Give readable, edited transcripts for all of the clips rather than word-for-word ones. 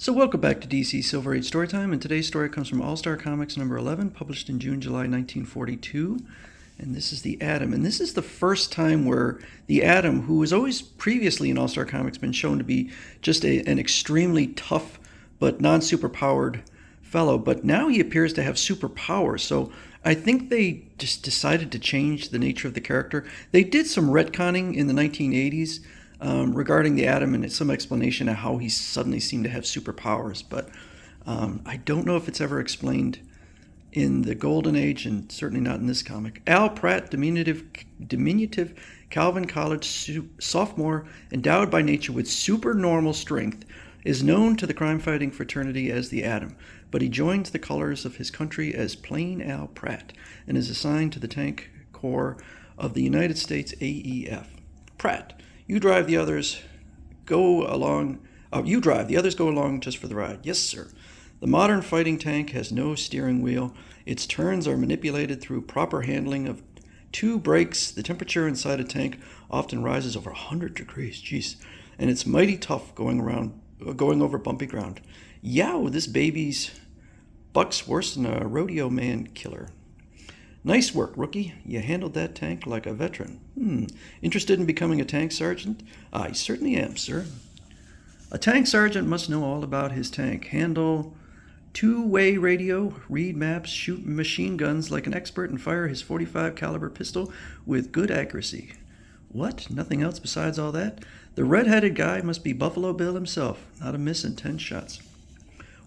So welcome back to DC Silver Age Storytime, and today's story comes from All-Star Comics number 11, published in June-July 1942, and this is the Atom. And this is the first time where the Atom, who was always previously in All-Star Comics been shown to be just an extremely tough but non-superpowered fellow, but now he appears to have superpowers, so I think they just decided to change the nature of the character. They did some retconning in the 1980s, regarding the Atom and some explanation of how he suddenly seemed to have superpowers. But I don't know if it's ever explained in the Golden Age, and certainly not in this comic. Al Pratt, diminutive Calvin College sophomore, endowed by nature with supernormal strength, is known to the crime-fighting fraternity as the Atom, but he joins the colors of his country as plain Al Pratt and is assigned to the Tank Corps of the United States AEF. Pratt, you drive, the others go along. You drive, the others go along just for the ride. Yes, sir. The modern fighting tank has no steering wheel. Its turns are manipulated through proper handling of two brakes. The temperature inside a tank often rises over 100 degrees. Jeez. And it's mighty tough going over bumpy ground. Yow, this baby's buck's worse than a rodeo man killer. Nice work, rookie. You handled that tank like a veteran. Interested in becoming a tank sergeant? I certainly am, sir. A tank sergeant must know all about his tank. Handle two-way radio, read maps, shoot machine guns like an expert, and fire his .45 caliber pistol with good accuracy. What? Nothing else besides all that? The red-headed guy must be Buffalo Bill himself. Not a miss in 10 shots.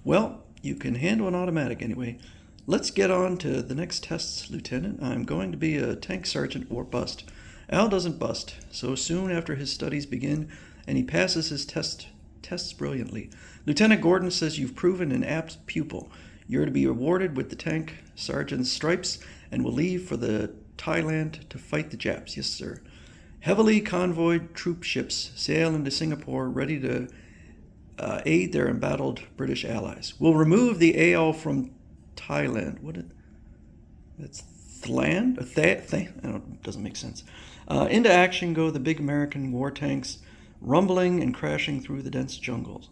Well, you can handle an automatic anyway. Let's get on to the next tests, Lieutenant. I'm going to be a tank sergeant or bust. Al doesn't bust, so soon after his studies begin, and he passes his tests brilliantly. Lieutenant Gordon says you've proven an apt pupil. You're to be awarded with the tank sergeant's stripes and will leave for the Thailand to fight the Japs. Yes, sir. Heavily convoyed troop ships sail into Singapore, ready to aid their embattled British allies. We'll remove the AL from Thailand. That's Thailand? It doesn't make sense. Into action go the big American war tanks, rumbling and crashing through the dense jungles.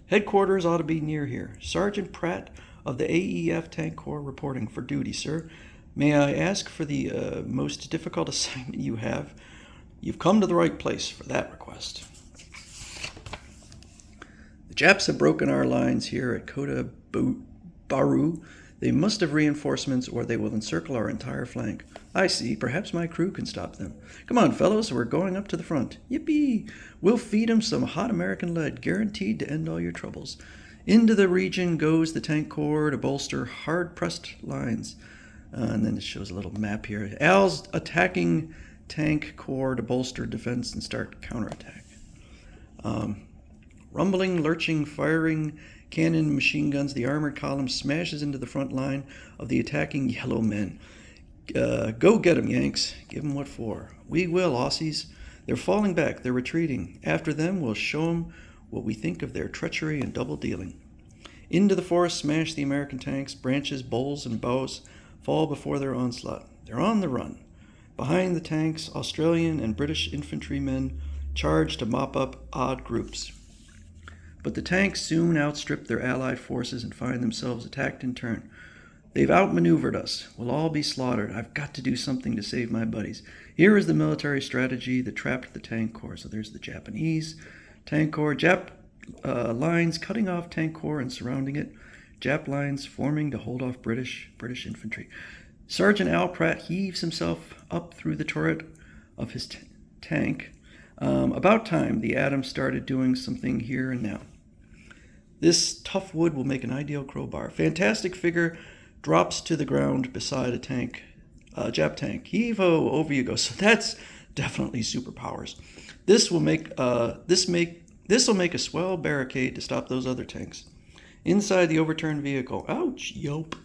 Headquarters ought to be near here. Sergeant Pratt of the AEF Tank Corps reporting for duty, sir. May I ask for the most difficult assignment you have? You've come to the right place for that request. The Japs have broken our lines here at Kota Baru. They must have reinforcements or they will encircle our entire flank. I see. Perhaps my crew can stop them. Come on, fellows. We're going up to the front. Yippee! We'll feed 'em some hot American lead, guaranteed to end all your troubles. Into the region goes the Tank Corps to bolster hard-pressed lines. And then it shows a little map here. Al's attacking Tank Corps to bolster defense and start counterattack. Rumbling, lurching, firing cannon machine guns, the armored column smashes into the front line of the attacking yellow men. Go get 'em, Yanks. Give 'em what for. We will, Aussies. They're falling back. They're retreating. After them, we'll show 'em what we think of their treachery and double dealing. Into the forest smash the American tanks. Branches, boughs, and boughs fall before their onslaught. They're on the run. Behind the tanks, Australian and British infantrymen charge to mop up odd groups. But the tanks soon outstrip their allied forces and find themselves attacked in turn. They've outmaneuvered us. We'll all be slaughtered. I've got to do something to save my buddies. Here is the military strategy that trapped the Tank Corps. So there's the Japanese Tank Corps. Jap lines cutting off Tank Corps and surrounding it. Jap lines forming to hold off British infantry. Sergeant Al Pratt heaves himself up through the turret of his tank. About time the Atom started doing something here and now. This tough wood will make an ideal crowbar. Fantastic figure drops to the ground beside a tank, Jap tank. Heave-ho, over you go. So that's definitely superpowers. This will make a swell barricade to stop those other tanks. Inside the overturned vehicle. Ouch, yope.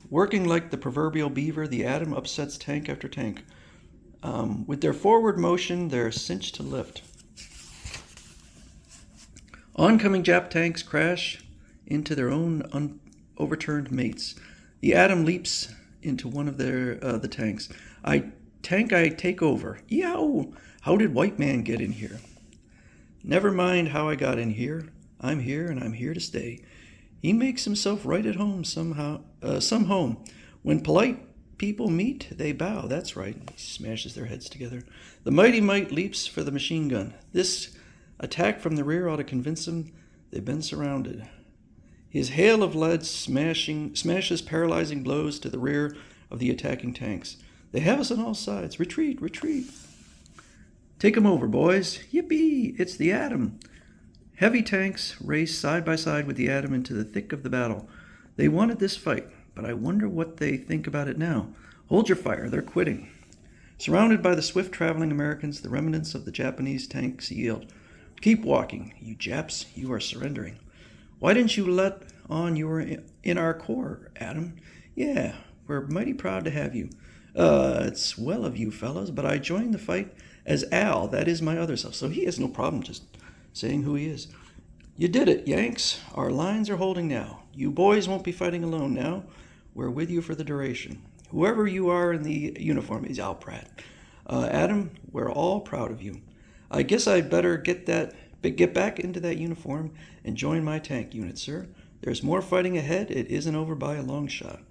Working like the proverbial beaver, the Atom upsets tank after tank. With their forward motion, they're cinched to lift. Oncoming Jap tanks crash into their own overturned mates. The Atom leaps into one of the tanks. I take over. Yow! How did white man get in here? Never mind how I got in here. I'm here and I'm here to stay. He makes himself right at home somehow, some home. When polite people meet, they bow. That's right. He smashes their heads together. The mighty might leaps for the machine gun. This attack from the rear ought to convince them they've been surrounded. His hail of lead smashes paralyzing blows to the rear of the attacking tanks. They have us on all sides. Retreat, retreat. Take 'em over, boys. Yippee! It's the Atom. Heavy tanks race side by side with the Atom into the thick of the battle. They wanted this fight, but I wonder what they think about it now. Hold your fire. They're quitting. Surrounded by the swift-traveling Americans, the remnants of the Japanese tanks yield. Keep walking. You Japs, you are surrendering. Why didn't you let on you were in our corps, Atom? Yeah, we're mighty proud to have you. It's well of you fellas, but I joined the fight as Al, that is my other self, so he has no problem just saying who he is. You did it, Yanks. Our lines are holding now. You boys won't be fighting alone now. We're with you for the duration. Whoever you are in the uniform, he's Al Pratt. Atom, we're all proud of you. I guess I'd better get back into that uniform and join my tank unit, sir. There's more fighting ahead. It isn't over by a long shot.